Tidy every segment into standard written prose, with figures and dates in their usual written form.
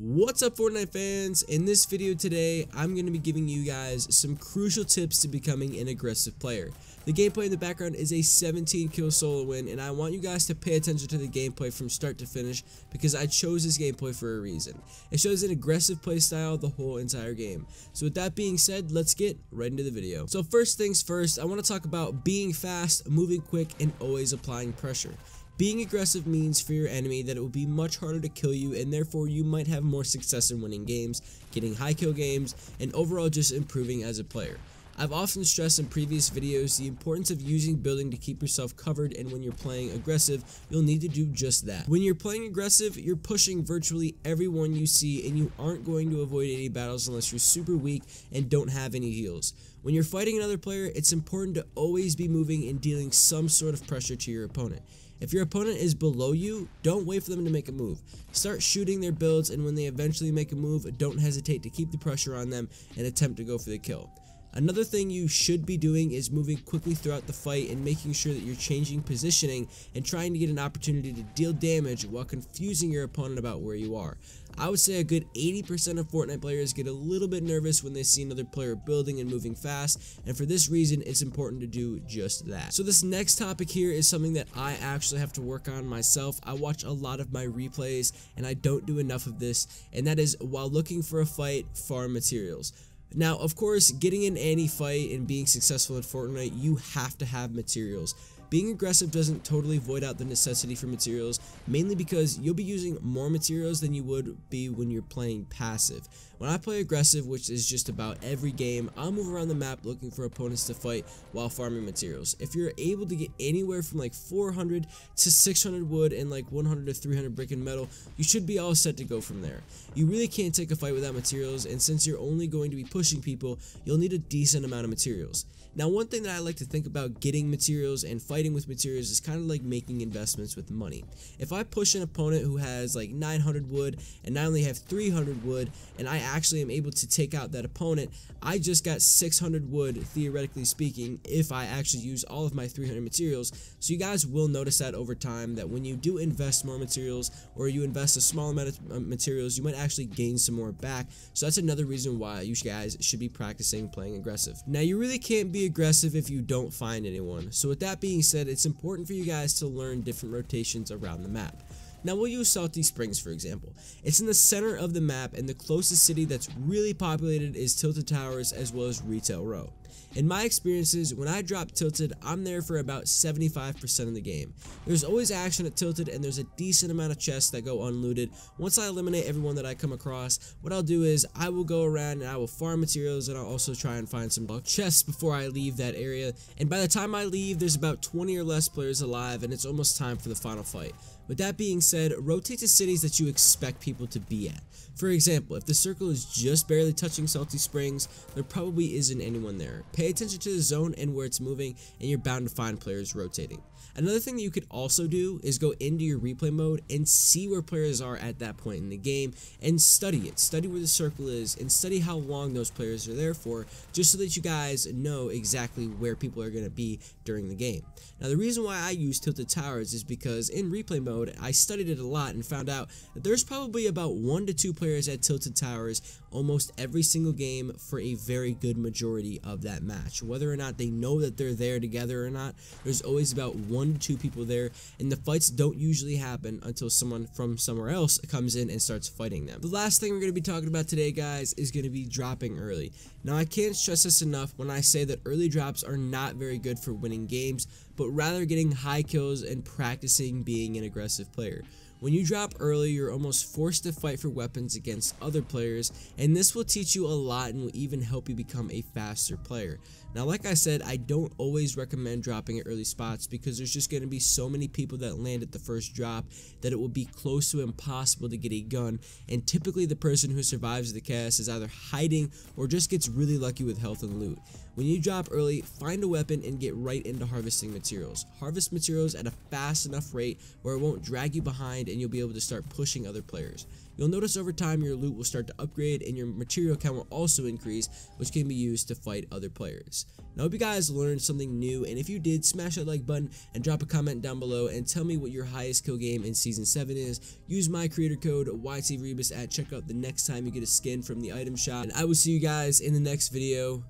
What's up, Fortnite fans? In this video today, I'm going to be giving you guys some crucial tips to becoming an aggressive player. The gameplay in the background is a 17 kill solo win, and I want you guys to pay attention to the gameplay from start to finish because I chose this gameplay for a reason. It shows an aggressive playstyle the whole entire game. So with that being said, let's get right into the video. So first things first, I want to talk about being fast, moving quick, and always applying pressure. Being aggressive means for your enemy that it will be much harder to kill you, and therefore you might have more success in winning games, getting high kill games, and overall just improving as a player. I've often stressed in previous videos the importance of using building to keep yourself covered, and when you're playing aggressive, you'll need to do just that. When you're playing aggressive, you're pushing virtually everyone you see, and you aren't going to avoid any battles unless you're super weak and don't have any heals. When you're fighting another player, it's important to always be moving and dealing some sort of pressure to your opponent. If your opponent is below you, don't wait for them to make a move. Start shooting their builds, and when they eventually make a move, don't hesitate to keep the pressure on them and attempt to go for the kill. Another thing you should be doing is moving quickly throughout the fight and making sure that you're changing positioning and trying to get an opportunity to deal damage while confusing your opponent about where you are. I would say a good 80% of Fortnite players get a little bit nervous when they see another player building and moving fast, and for this reason it's important to do just that. So this next topic here is something that I actually have to work on myself. I watch a lot of my replays and I don't do enough of this, and that is while looking for a fight, farm materials. Now, of course, getting in any fight and being successful in Fortnite, you have to have materials. Being aggressive doesn't totally void out the necessity for materials, mainly because you'll be using more materials than you would be when you're playing passive. When I play aggressive, which is just about every game, I'll move around the map looking for opponents to fight while farming materials. If you're able to get anywhere from like 400 to 600 wood and like 100 to 300 brick and metal, you should be all set to go from there. You really can't take a fight without materials, and since you're only going to be pushing people, you'll need a decent amount of materials. Now, one thing that I like to think about getting materials and fighting with materials is kind of like making investments with money. If I push an opponent who has like 900 wood and I only have 300 wood, and I actually am able to take out that opponent, I just got 600 wood, theoretically speaking, if I actually use all of my 300 materials. So you guys will notice that over time, that when you do invest more materials, or you invest a small amount of materials, you might actually gain some more back. So that's another reason why you guys should be practicing playing aggressive. Now, you really can't be aggressive if you don't find anyone. So with that being said, it's important for you guys to learn different rotations around the map. Now, we'll use Salty Springs for example. It's in the center of the map, and the closest city that's really populated is Tilted Towers as well as Retail Row. In my experiences, when I drop Tilted, I'm there for about 75% of the game. There's always action at Tilted, and there's a decent amount of chests that go unlooted. Once I eliminate everyone that I come across, what I'll do is I will go around and I will farm materials, and I'll also try and find some chests before I leave that area. And by the time I leave, there's about 20 or less players alive, and it's almost time for the final fight. With that being said, rotate to cities that you expect people to be at. For example, if the circle is just barely touching Salty Springs, there probably isn't anyone there. Pay attention to the zone and where it's moving, and you're bound to find players rotating. Another thing that you could also do is go into your replay mode and see where players are at that point in the game and study it. Study where the circle is and study how long those players are there for, just so that you guys know exactly where people are going to be during the game. Now, the reason why I use Tilted Towers is because in replay mode, I studied it a lot and found out that there's probably about 1 to 2 players at Tilted Towers almost every single game for a very good majority of that match. Whether or not they know that they're there together or not, there's always about 1 to 2 people there, and the fights don't usually happen until someone from somewhere else comes in and starts fighting them. The last thing we're going to be talking about today, guys, is going to be dropping early. Now, I can't stress this enough when I say that early drops are not very good for winning games, but rather getting high kills and practicing being an aggressive player. When you drop early, you're almost forced to fight for weapons against other players, and this will teach you a lot and will even help you become a faster player. Now, like I said, I don't always recommend dropping at early spots because there's just going to be so many people that land at the first drop that it will be close to impossible to get a gun, and typically the person who survives the cast is either hiding or just gets really lucky with health and loot. When you drop early, find a weapon and get right into harvesting materials. Harvest materials at a fast enough rate where it won't drag you behind upgrade and you'll be able to start pushing other players. You'll notice over time your loot will start to upgrade and your material count will also increase, which can be used to fight other players. Now, I hope you guys learned something new, and if you did, smash that like button and drop a comment down below and tell me what your highest kill game in Season 7 is. Use my creator code YTRebus at checkout the next time you get a skin from the item shop, and I will see you guys in the next video.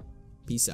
Peace out.